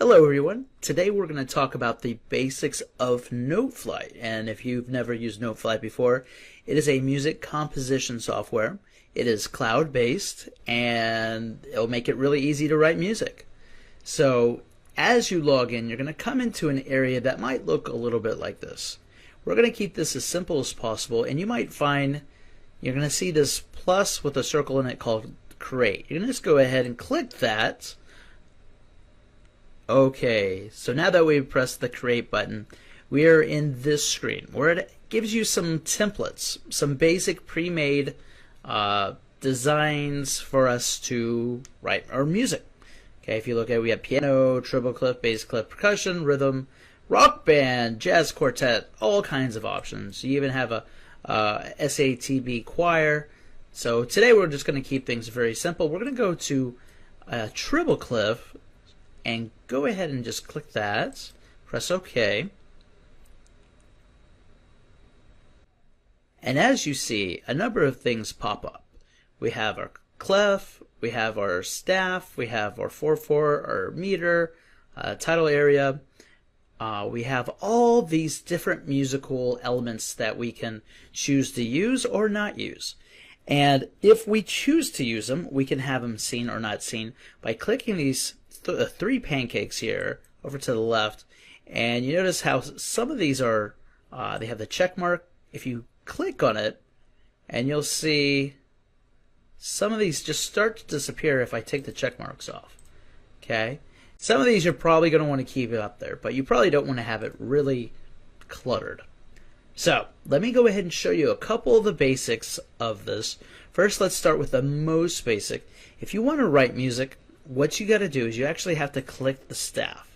Hello everyone. Today we're going to talk about the basics of Noteflight. And if you've never used Noteflight before, it is a music composition software. It is cloud-based and it'll make it really easy to write music. So as you log in, you're going to come into an area that might look a little bit like this. We're going to keep this as simple as possible, and you might find you're going to see this plus with a circle in it called Create. You're going to just go ahead and click that. Okay, so now that we've pressed the Create button, we are in this screen where it gives you some templates, some basic pre-made designs for us to write our music. Okay, if you look at it, we have piano, treble clef, bass clef, percussion, rhythm, rock band, jazz quartet, all kinds of options. You even have a SATB choir. So today we're just going to keep things very simple. We're going to go to treble clef and go ahead and just click that. Press OK. And as you see, a number of things pop up. We have our clef, we have our staff, we have our 4/4, our meter, title area. We have all these different musical elements that we can choose to use or not use. And if we choose to use them, we can have them seen or not seen by clicking these three pancakes here over to the left. And you notice how some of these are, they have the check mark. If you click on it, and you'll see some of these just start to disappear if I take the check marks off. Okay? Some of these you're probably going to want to keep it up there, but you probably don't want to have it really cluttered. So let me go ahead and show you a couple of the basics of this. First, let's start with the most basic. If you want to write music, what you got to do is you actually have to click the staff.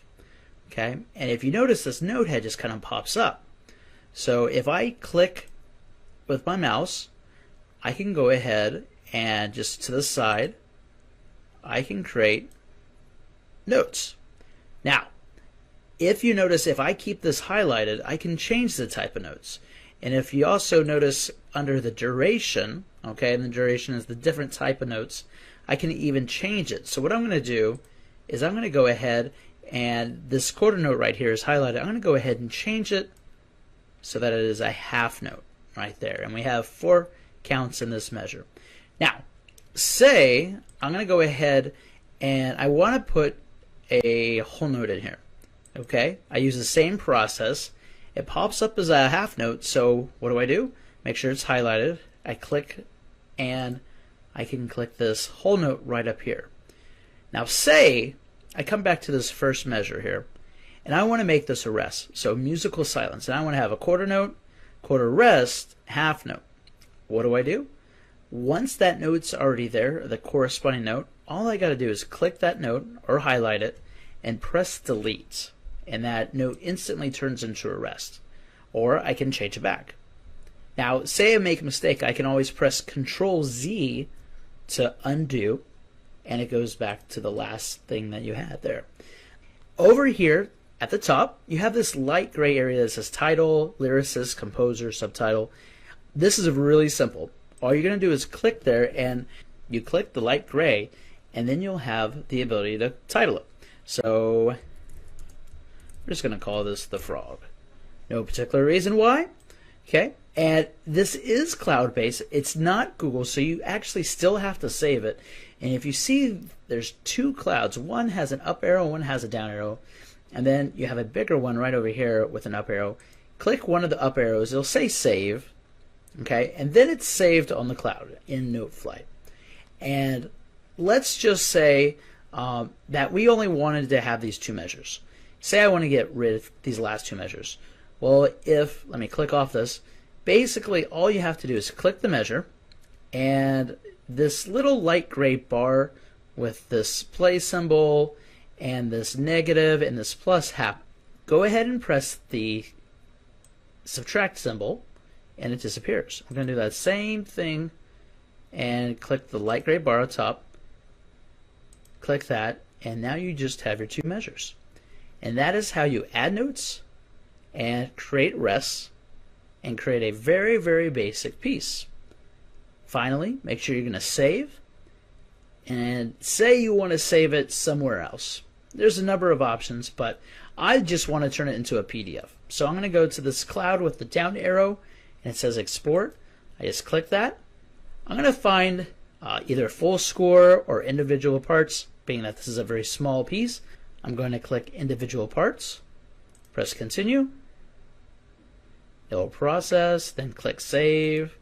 Okay? And if you notice, this note head just kind of pops up. So if I click with my mouse, I can go ahead and just to the side, I can create notes. Now, if you notice, if I keep this highlighted, I can change the type of notes. And if you also notice under the duration, okay, and the duration is the different type of notes, I can even change it. So what I'm going to do is I'm going to go ahead, and this quarter note right here is highlighted. I'm going to go ahead and change it so that it is a half note right there. And we have 4 counts in this measure. Now, say I'm going to go ahead and I want to put a whole note in here. Okay, I use the same process. It pops up as a half note, so what do? Make sure it's highlighted. I click and I can click this whole note right up here. Now say I come back to this first measure here and I want to make this a rest, so musical silence, and I want to have a quarter note, quarter rest, half note. What do? Once that note's already there, the corresponding note, all I got to do is click that note or highlight it and press delete, and that note instantly turns into a rest. Or I can change it back. Now, say I make a mistake, I can always press Control-Z to undo, and it goes back to the last thing that you had there. Over here at the top, you have this light gray area that says title, lyricist, composer, subtitle. This is really simple. All you're going to do is click there, and you click the light gray, and then you'll have the ability to title it. So we're just going to call this The Frog. No particular reason why. Okay, and this is cloud-based. It's not Google, so you actually still have to save it. And if you see, there's 2 clouds. One has an up arrow, one has a down arrow. And then you have a bigger one right over here with an up arrow. Click one of the up arrows. It'll say Save. Okay, and then it's saved on the cloud in Noteflight. And let's just say that we only wanted to have these 2 measures. Say I want to get rid of these last 2 measures. Well, let me click off this. Basically, all you have to do is click the measure, and this little light gray bar with this play symbol and this negative and this plus go ahead and press the subtract symbol, and it disappears. I'm going to do that same thing and click the light gray bar on top. Click that, and now you just have your 2 measures. And that is how you add notes and create rests and create a very, very basic piece. Finally, make sure you're going to save, and say you want to save it somewhere else. There's a number of options, but I just want to turn it into a PDF. So I'm going to go to this cloud with the down arrow, and it says export. I just click that. I'm going to find either full score or individual parts, being that this is a very small piece. I'm going to click individual parts, press continue. It will process, then click save.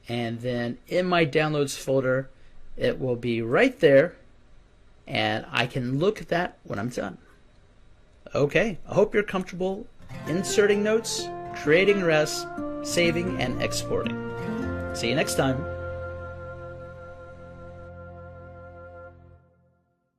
And then in my downloads folder, it will be right there, and I can look at that when I'm done. Okay, I hope you're comfortable inserting notes, creating res, saving, and exporting. See you next time.